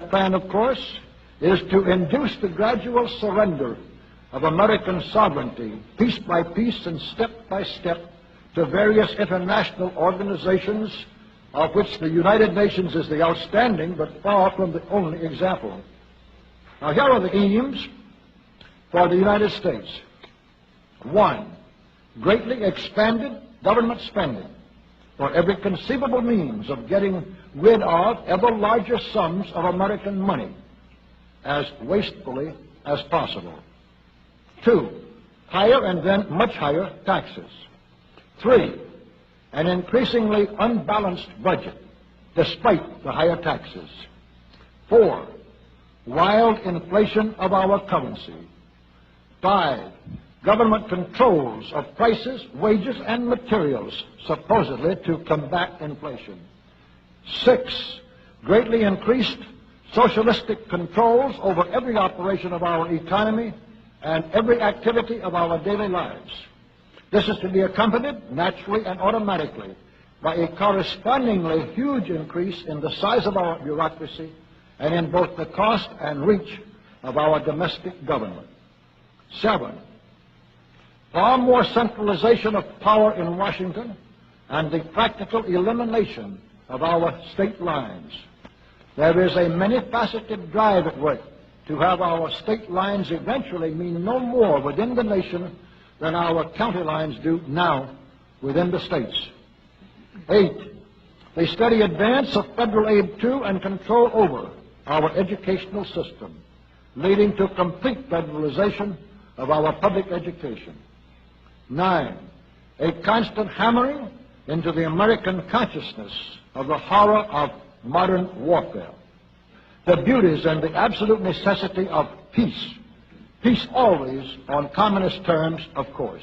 plan, of course, is to induce the gradual surrender of American sovereignty, piece by piece and step by step, to various international organizations, of which the United Nations is the outstanding but far from the only example. Now, here are the aims for the United States. 1, greatly expanded government spending for every conceivable means of getting rid of ever larger sums of American money as wastefully as possible. 2, higher and then much higher taxes. 3, an increasingly unbalanced budget despite the higher taxes. 4, wild inflation of our currency. 5, government controls of prices, wages, and materials, supposedly to combat inflation. 6, greatly increased socialistic controls over every operation of our economy and every activity of our daily lives. This is to be accompanied, naturally and automatically, by a correspondingly huge increase in the size of our bureaucracy and in both the cost and reach of our domestic government. 7, far more centralization of power in Washington and the practical elimination of our state lines. There is a many-faceted drive at work to have our state lines eventually mean no more within the nation than our county lines do now within the states. 8, the steady advance of federal aid to and control over our educational system, leading to complete federalization of our public education. 9, a constant hammering into the American consciousness of the horror of modern warfare, the beauties and the absolute necessity of peace. Peace always on communist terms, of course.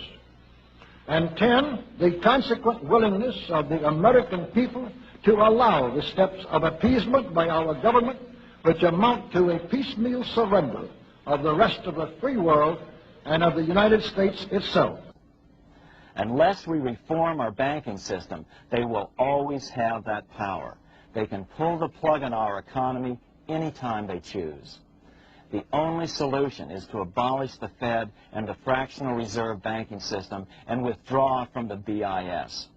And 10, the consequent willingness of the American people to allow the steps of appeasement by our government which amount to a piecemeal surrender of the rest of the free world and of the United States itself. Unless we reform our banking system, they will always have that power. They can pull the plug on our economy anytime they choose. The only solution is to abolish the Fed and the fractional reserve banking system and withdraw from the BIS.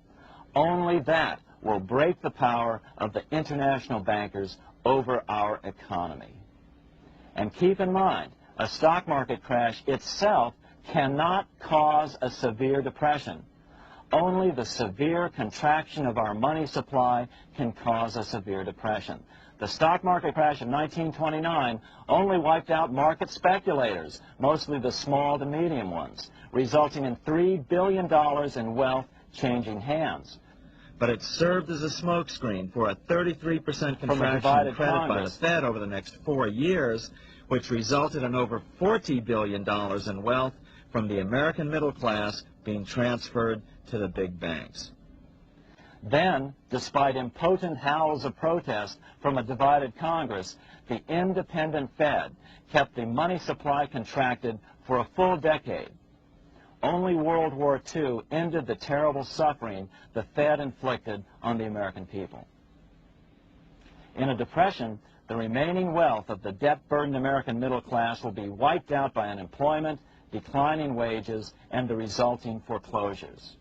Only that will break the power of the international bankers over our economy. And keep in mind, a stock market crash itself cannot cause a severe depression. Only the severe contraction of our money supply can cause a severe depression. The stock market crash of 1929 only wiped out market speculators, mostly the small to medium ones, resulting in $3 billion in wealth changing hands. But it served as a smokescreen for a 33% contraction in credit by the Fed over the next 4 years, which resulted in over $40 billion in wealth from the American middle class being transferred to the big banks. Then, despite impotent howls of protest from a divided Congress, the independent Fed kept the money supply contracted for a full decade. Only World War II ended the terrible suffering the Fed inflicted on the American people. In a depression, the remaining wealth of the debt-burdened American middle class will be wiped out by unemployment, declining wages, and the resulting foreclosures.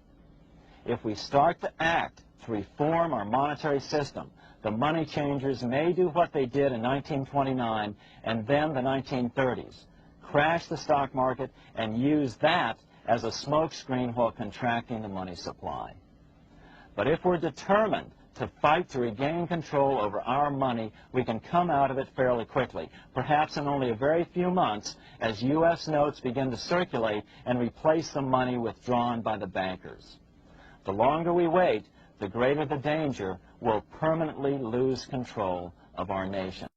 If we start to act to reform our monetary system, the money changers may do what they did in 1929 and then the 1930s, crash the stock market and use that as a smokescreen while contracting the money supply. But if we're determined to fight to regain control over our money, we can come out of it fairly quickly, perhaps in only a very few months, as U.S. notes begin to circulate and replace the money withdrawn by the bankers. The longer we wait, the greater the danger we'll permanently lose control of our nation.